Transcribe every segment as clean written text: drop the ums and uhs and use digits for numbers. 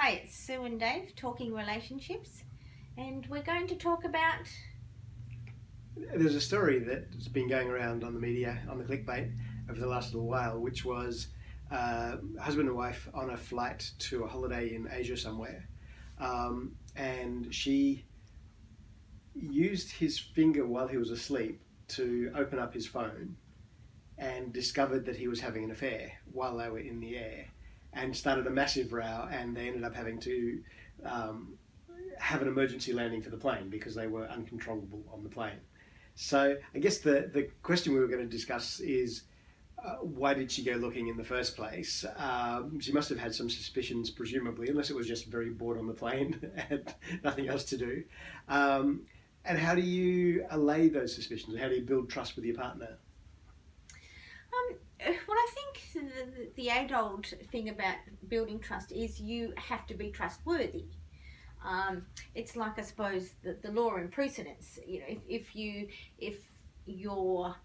Hi, it's Sue and Dave talking relationships, and we're going to talk about. There's a story that's been going around on the media, on the clickbait, over the last little while, which was husband and wife on a flight to a holiday in Asia somewhere, and she used his finger while he was asleep to open up his phone and discovered that he was having an affair while they were in the air and started a massive row, and they ended up having to um, have an emergency landing for the plane because they were uncontrollable on the plane. So I guess the question we were going to discuss is why did she go looking in the first place? She must have had some suspicions, presumably, unless it was just very bored on the plane and nothing else to do. And how do you allay those suspicions? How do you build trust with your partner? Well, I think the age-old thing about building trust is you have to be trustworthy. It's like, I suppose, the law and precedence. You know, if your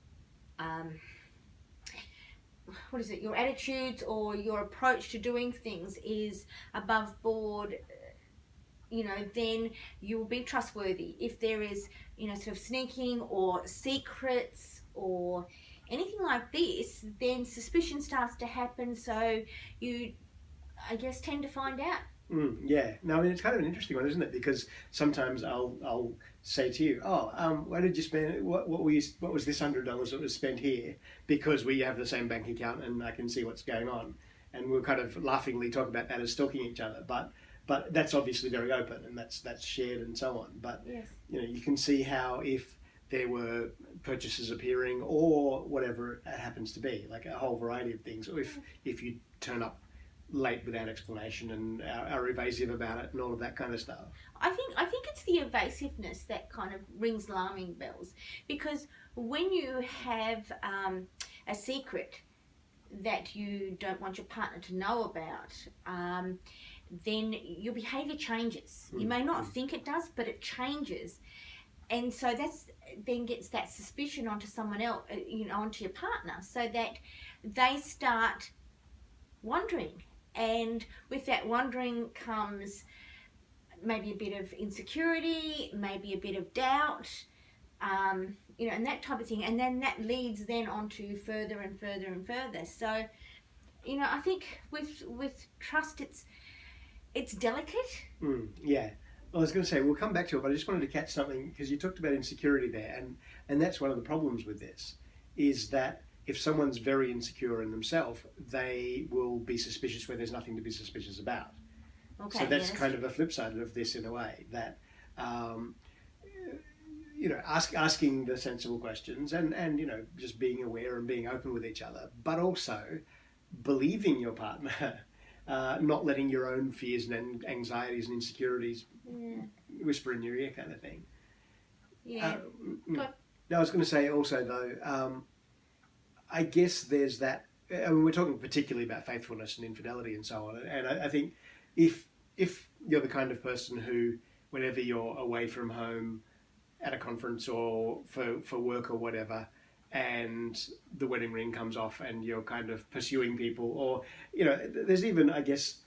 what is it? Your attitudes or your approach to doing things is above board, then you will be trustworthy. If there is, sort of sneaking or secrets or anything like this, then suspicion starts to happen. So you, I guess, tend to find out. Yeah, no, I mean it's kind of an interesting one, isn't it? Because sometimes I'll say to you, "Oh, why did you spend? What was this $100 that was spent here?" Because we have the same bank account and I can see what's going on, and we'll kind of laughingly talk about that as stalking each other. But that's obviously very open and that's shared and so on. But Yes. you can see how if there were purchases appearing or whatever it happens to be, like a whole variety of things, or if you turn up late without explanation and are evasive about it and all of that kind of stuff. I think it's the evasiveness that kind of rings alarming bells, because when you have a secret that you don't want your partner to know about, then your behaviour changes. You may not think it does, but it changes, and so that's then gets that suspicion onto someone else, onto your partner, so that they start wondering, and with that wondering comes maybe a bit of insecurity, maybe a bit of doubt, and that type of thing, and then that leads then on to further and further and further. So, I think with trust, it's delicate. Yeah. Well, I was going to say we'll come back to it, but I just wanted to catch something because you talked about insecurity there, and that's one of the problems with this, is that if someone's very insecure in themselves, they will be suspicious where there's nothing to be suspicious about. Okay, So that's yes. kind of a flip side of this in a way, that asking the sensible questions and just being aware and being open with each other, but also believing your partner, not letting your own fears and anxieties and insecurities whisper in your ear, kind of thing. Yeah. I was going to say also though, I guess there's that. I mean, we're talking particularly about faithfulness and infidelity and so on, and I think if you're the kind of person who, whenever you're away from home at a conference or for work or whatever, and the wedding ring comes off and you're kind of pursuing people, or there's even, I guess,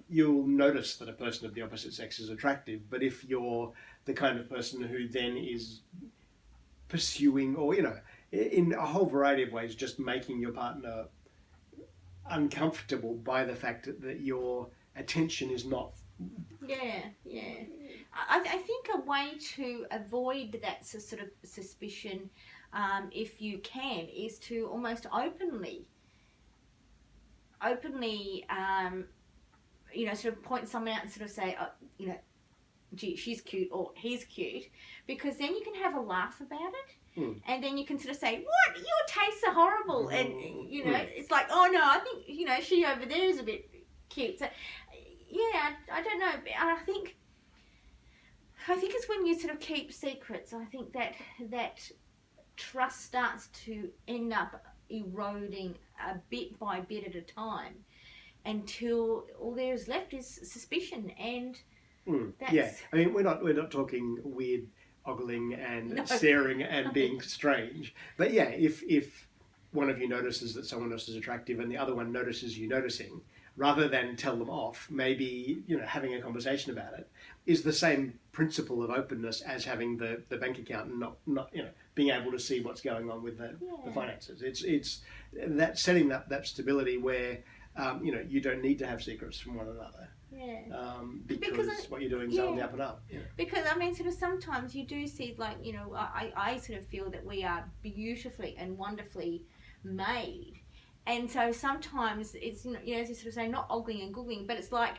you'll notice that a person of the opposite sex is attractive, but if you're the kind of person who then is pursuing or in a whole variety of ways just making your partner uncomfortable by the fact that your attention is not. Yeah. I think a way to avoid that sort of suspicion, if you can, is to almost openly, sort of point someone out and sort of say, gee, she's cute or he's cute, because then you can have a laugh about it. And then you can sort of say, what? Your tastes are horrible. And, it's like, oh no, I think, she over there is a bit cute. So, yeah, I don't know. I think it's when you sort of keep secrets. I think that trust starts to end up eroding a bit by bit at a time, until all there is left is suspicion. And yeah, I mean, we're not talking weird ogling and staring and being strange, but yeah, if one of you notices that someone else is attractive and the other one notices you noticing, rather than tell them off, maybe, having a conversation about it is the same principle of openness as having the bank account and not being able to see what's going on with the finances. It's that setting up that stability where you don't need to have secrets from one another. Yeah. Because what you're doing is on the up and up. Because sort of sometimes you do see, like, I sort of feel that we are beautifully and wonderfully made, and so sometimes it's as you sort of say, not ogling and googling, but it's like,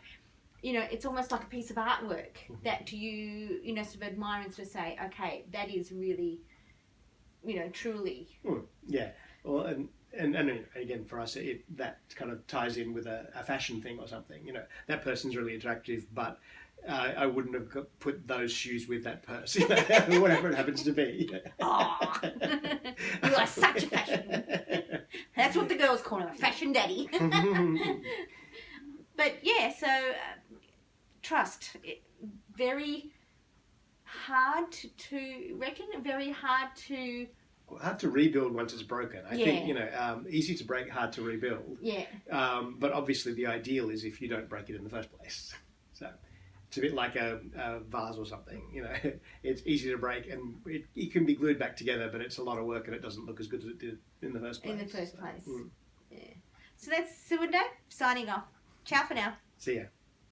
it's almost like a piece of artwork that you sort of admire and sort of say, okay, that is really, truly. Yeah. Well, and again, for us, that kind of ties in with a fashion thing or something. That person's really attractive, but I wouldn't have put those shoes with that purse, whatever it happens to be. Oh, you are such a fashion. That's what the girls call him, a fashion daddy. But yeah, so trust, very hard to reckon, very hard to. Hard to rebuild once it's broken. I think, easy to break, hard to rebuild. Yeah. But obviously the ideal is if you don't break it in the first place. So it's a bit like a vase or something. It's easy to break and it can be glued back together, but it's a lot of work and it doesn't look as good as it did in the first place. Yeah. So that's Sue and Dave signing off. Ciao for now. See ya.